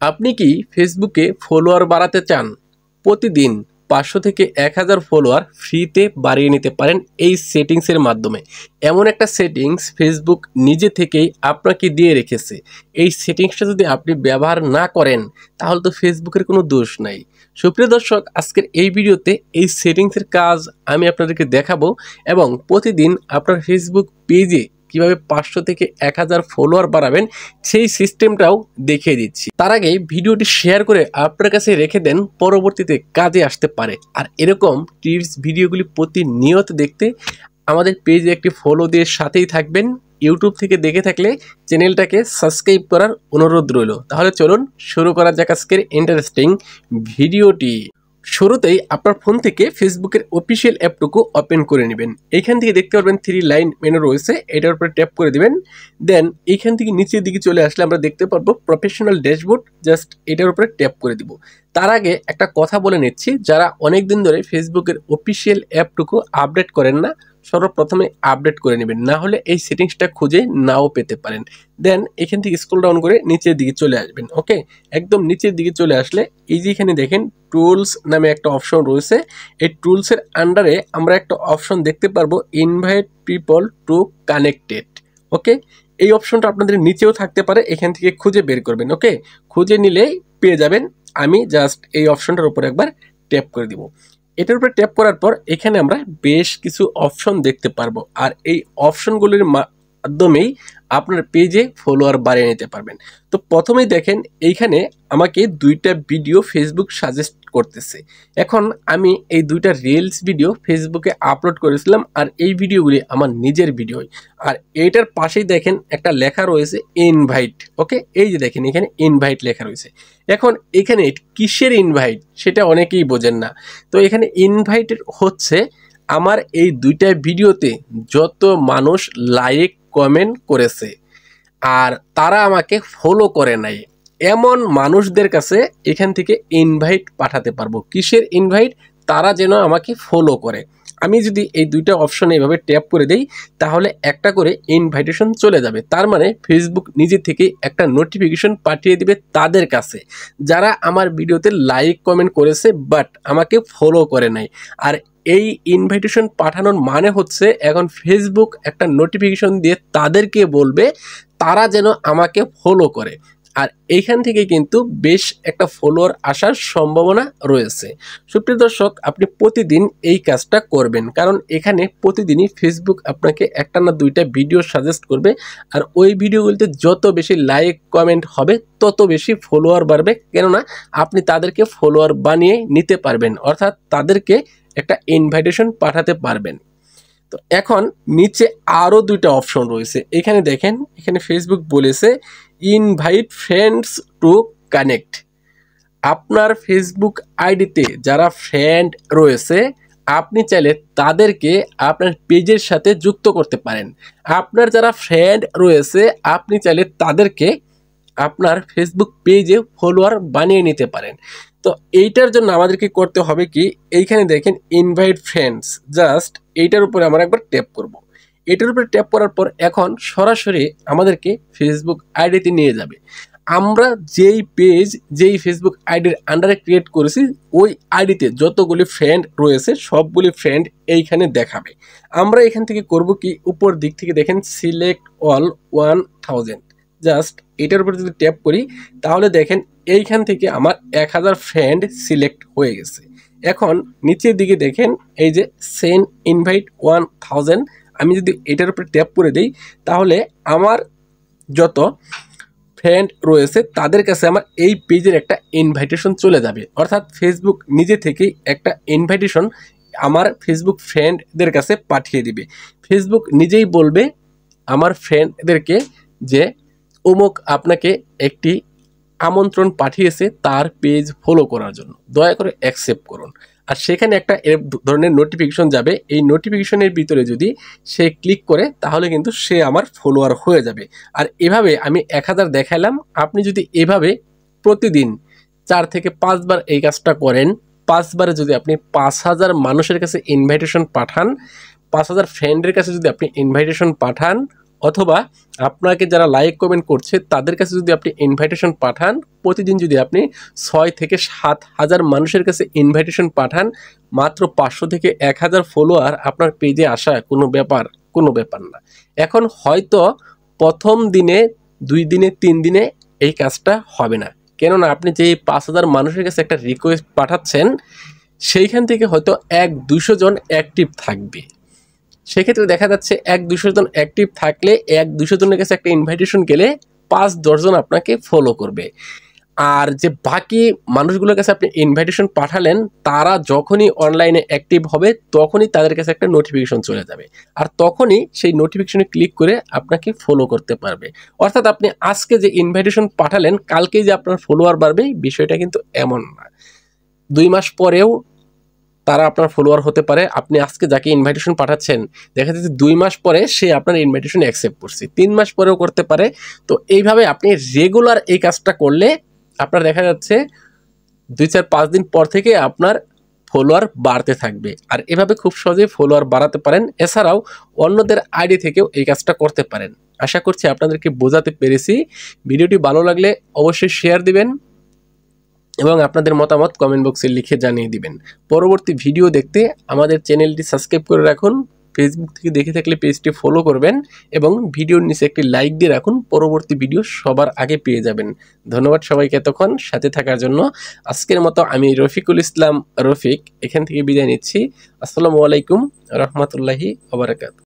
আপনি কি ফেসবুকে ফলোয়ার বাড়াতে চান? প্রতিদিন ৫০০ থেকে ১০০০ ফলোয়ার ফ্রিতে বাড়িয়ে নিতে পারেন এই সেটিংসের মাধ্যমে। এমন একটা সেটিংস ফেসবুক নিজে থেকেই আপনাকে দিয়ে রেখেছে। এই সেটিংসটা যদি আপনি ব্যবহার না করেন তাহলে তো ফেসবুকের কোনো দোষ নাই। সুপ্রিয় দর্শক, আজকের এই ভিডিওতে এই সেটিংসের কাজ আমি আপনাদেরকে দেখাবো এবং প্রতিদিন আপনার ফেসবুক পেজে কিভাবে ৫০০ থেকে ১০০০ ফলোয়ার বাড়াবেন সেই সিস্টেমটাও দেখিয়ে দিচ্ছি। তার আগে ভিডিওটি শেয়ার করে আপনার কাছে রেখে দেন, পরবর্তীতে কাজে আসতে পারে। আর এরকম টিপস ভিডিওগুলি প্রতিনিয়ত দেখতে আমাদের পেজে একটি ফলো দিয়ে সাথেই থাকবেন। ইউটিউব থেকে দেখে থাকলে চ্যানেলটাকে সাবস্ক্রাইব করার অনুরোধ রইল। তাহলে চলুন শুরু করা যাক আজকের ইন্টারেস্টিং ভিডিওটি। শুরুতেই আপনার ফোন থেকে ফেসবুকের অফিসিয়াল অ্যাপটুকু ওপেন করে নেবেন। এইখান থেকে দেখতে পারবেন 3 লাইন মেনু রয়েছে, এটার উপরে ট্যাপ করে দিবেন। দেন এইখান থেকে নিচের দিকে চলে আসলে আমরা দেখতে পারবো প্রফেশনাল ড্যাশবোর্ড, জাস্ট এটার উপরে ট্যাপ করে দিব। তার আগে একটা কথা বলে নিচ্ছি, যারা অনেক দিন ধরে ফেসবুকের অফিসিয়াল অ্যাপটুকু আপডেট করেন না, সর্বপ্রথমে আপডেট করে নেবেন, না হলে এই সেটিংসটা খুঁজে নাও পেতে পারেন। দেন এখান থেকে স্ক্রল ডাউন করে নিচের দিকে চলে আসবেন। ওকে, একদম নিচের দিকে চলে আসলে এই যে এখানে দেখেন টুলস নামে একটা অপশন রয়েছে। এই টুলসের আন্ডারে আমরা একটা অপশন দেখতে পারবো, ইনভাইট পিপল টু কানেক্টেড। ওকে, এই অপশনটা আপনাদের নিচেও থাকতে পারে, এখান থেকে খুঁজে বের করবেন। ওকে, খুঁজে নিলেই পেয়ে যাবেন। আমি জাস্ট এই অপশনটার উপর একবার ট্যাপ করে দিব। এটার উপরে ট্যাপ করার পর এখানে আমরা বেশ কিছু অপশন দেখতে পারবো, আর এই অপশনগুলির মাধ্যমেই আপনার পেজে ফলোয়ার বাড়িয়ে নিতে পারবেন। তো প্রথমেই দেখেন এইখানে আমাকে 2টা ভিডিও ফেসবুক সাজেস্ট করতেছে। এখন আমি এই 2টা রিলস ভিডিও ফেসবুকে আপলোড করেছিলাম, আর এই ভিডিওগুলি আমার নিজের ভিডিও। আর এইটার পাশেই দেখেন একটা লেখা রয়েছে ইনভাইট। ওকে, এই যে দেখেন এখানে ইনভাইট লেখা রয়েছে। এখন এখানে কিসের ইনভাইট সেটা অনেকেই বোঝেন না। তো এখানে ইনভাইটেড হচ্ছে আমার এই 2টা ভিডিওতে যত মানুষ লাইক কমেন্ট করেছে আর তারা আমাকে ফলো করে নাই, এমন মানুষদের কাছে এখান থেকে ইনভাইট পাঠাতে পারবো। কিসের ইনভাইট? তারা যেন আমাকে ফলো করে। আমি যদি এই 2টা অপশনে এভাবে ট্যাপ করে দেই তাহলে একটা করে ইনভাইটেশন চলে যাবে। তার মানে ফেসবুক নিজে থেকে একটা নোটিফিকেশন পাঠিয়ে দিবে তাদের কাছে যারা আমার ভিডিওতে লাইক কমেন্ট করেছে বাট আমাকে ফলো করে নাই। আর এই ইনভাইটেশন পাঠানোর মানে হচ্ছে এখন ফেসবুক একটা নোটিফিকেশন দিয়ে তাদেরকে বলবে তারা যেন আমাকে ফলো করে। আর এইখান থেকে কিন্তু বেশ একটা ফলোয়ার আসার সম্ভাবনা রয়েছে। সুপ্রিয় দর্শক, আপনি প্রতিদিন এই কাজটা করবেন, কারণ এখানে প্রতিদিনই ফেসবুক আপনাকে একটা না 2টা ভিডিও সাজেস্ট করবে। আর ওই ভিডিওগুলিতে যত বেশি লাইক কমেন্ট হবে তত বেশি ফলোয়ার বাড়বে, কেননা আপনি তাদেরকে ফলোয়ার বানিয়ে নিতে পারবেন, অর্থাৎ তাদেরকে একটা ইনভাইটেশন পাঠাতে পারবেন। তো এখন নিচে আরও 2টা অপশন রয়েছে। এখানে দেখেন, এখানে ফেসবুক বলেছে ইনভাইট ফ্রেন্ডস টু কানেক্ট। আপনার ফেসবুক আইডিতে যারা ফ্রেন্ড রয়েছে আপনি চাইলে তাদেরকে আপনার পেজের সাথে যুক্ত করতে পারেন। আপনার যারা ফ্রেন্ড রয়েছে আপনি চাইলে তাদেরকে আপনার ফেসবুক পেজে ফলোয়ার বানিয়ে নিতে পারেন। তো এইটার জন্য আমাদেরকে করতে হবে কি, এইখানে দেখেন ইনভাইট ফ্রেন্ডস, জাস্ট এইটার উপরে আমরা একবার ট্যাপ করব। এটার উপরে ট্যাপ করার পর এখন সরাসরি আমাদেরকে ফেসবুক আইডিতে নিয়ে যাবে। আমরা যেই ফেসবুক আইডির আন্ডারে ক্রিয়েট করেছি ওই আইডিতে যতগুলি ফ্রেন্ড রয়েছে সবগুলি ফ্রেন্ড এইখানে দেখাবে। আমরা এখান থেকে করব কি, উপর দিক থেকে দেখেন সিলেক্ট অল 1000, জাস্ট এটার উপরে যদি ট্যাপ করি তাহলে দেখেন এইখান থেকে আমার 1000 ফ্রেন্ড সিলেক্ট হয়ে গেছে। এখন নিচের দিকে দেখেন এই যে সেন্ড ইনভাইট 1000, আমি যদি এটার উপরে ট্যাপ করে দিই তাহলে আমার যত ফ্রেন্ড রয়েছে তাদের কাছে আমার এই পেজের একটা ইনভাইটেশন চলে যাবে, অর্থাৎ ফেসবুক নিজে থেকেই একটা ইনভাইটেশন আমার ফেসবুক ফ্রেন্ডদের কাছে পাঠিয়ে দিবে। ফেসবুক নিজেই বলবে আমার ফ্রেন্ডদেরকে যে অমুক আপনাকে একটি আমন্ত্রণ পাঠিয়েছে তার পেজ ফলো করার জন্য, দয়া করে অ্যাকসেপ্ট করুন। আর সেখানে একটা ধরনের নোটিফিকেশন যাবে, এই নোটিফিকেশনের ভিতরে যদি সে ক্লিক করে তাহলে কিন্তু সে আমার ফলোয়ার হয়ে যাবে। আর এভাবে আমি 1000 দেখালাম, আপনি যদি এভাবে প্রতিদিন 4 থেকে 5 বার এই কাজটা করেন, 5 বারে যদি আপনি 5000 মানুষের কাছে ইনভাইটেশন পাঠান, 5000 ফ্রেন্ডের কাছে যদি আপনি ইনভাইটেশন পাঠান, অথবা আপনাকে যারা লাইক কমেন্ট করছে তাদের কাছে যদি আপনি ইনভাইটেশন পাঠান, প্রতিদিন যদি আপনি 6 থেকে 7 হাজার মানুষের কাছে ইনভাইটেশন পাঠান, মাত্র 500 থেকে 1000 ফলোয়ার আপনার পেজে আসা কোনো ব্যাপার না। এখন হয়তো প্রথম দিনে, 2 দিনে, 3 দিনে এই কাজটা হবে না, কেননা আপনি যে 5000 মানুষের কাছে একটা রিকোয়েস্ট পাঠাচ্ছেন সেইখান থেকে হয়তো 1-200 জন অ্যাক্টিভ থাকবে। সেক্ষেত্রে দেখা যাচ্ছে 1-200 জন অ্যাক্টিভ থাকলে 1-200 জনের কাছে একটা ইনভাইটেশন গেলে 5-10 জন আপনাকে ফলো করবে। আর যে বাকি মানুষগুলোর কাছে আপনি ইনভাইটেশন পাঠালেন, তারা যখনই অনলাইনে অ্যাক্টিভ হবে তখনই তাদের কাছে একটা নোটিফিকেশন চলে যাবে, আর তখনই সেই নোটিফিকেশনে ক্লিক করে আপনাকে ফলো করতে পারবে। অর্থাৎ আপনি আজকে যে ইনভাইটেশন পাঠালেন কালকেই যে আপনার ফলোয়ার বাড়বে, বিষয়টা কিন্তু এমন না। 2 মাস পরেও তারা আপনার ফলোয়ার হতে পারে। আপনি আজকে যাকে ইনভাইটেশন পাঠাচ্ছেন, দেখা যাচ্ছে 2 মাস পরে সে আপনার ইনভাইটেশন অ্যাকসেপ্ট করছে, 3 মাস পরেও করতে পারে। তো এইভাবে আপনি রেগুলার এই কাজটা করলে আপনার দেখা যাচ্ছে 2-4-5 দিন পর থেকে আপনার ফলোয়ার বাড়তে থাকবে। আর এভাবে খুব সহজেই ফলোয়ার বাড়াতে পারেন। এছাড়াও অন্যদের আইডি থেকেও এই কাজটা করতে পারেন। আশা করছি আপনাদেরকে বোঝাতে পেরেছি। ভিডিওটি ভালো লাগলে অবশ্যই শেয়ার দিবেন এবং আপনাদের মতামত কমেন্ট বক্সে লিখে জানিয়ে দিবেন। পরবর্তী ভিডিও দেখতে আমাদের চ্যানেলটি সাবস্ক্রাইব করে রাখুন। ফেসবুক থেকে দেখে থাকলে পেজটি ফলো করবেন এবং ভিডিওর নিচে একটি লাইক দিয়ে রাখুন, পরবর্তী ভিডিও সবার আগে পেয়ে যাবেন। ধন্যবাদ সবাইকে এতক্ষণ সাথে থাকার জন্য। আজকের মতো আমি রফিকুল ইসলাম রফিক এখান থেকে বিদায় নিচ্ছি। আসসালামু আলাইকুম রহমতুল্লাহি ওয়া বারাকাতুহু।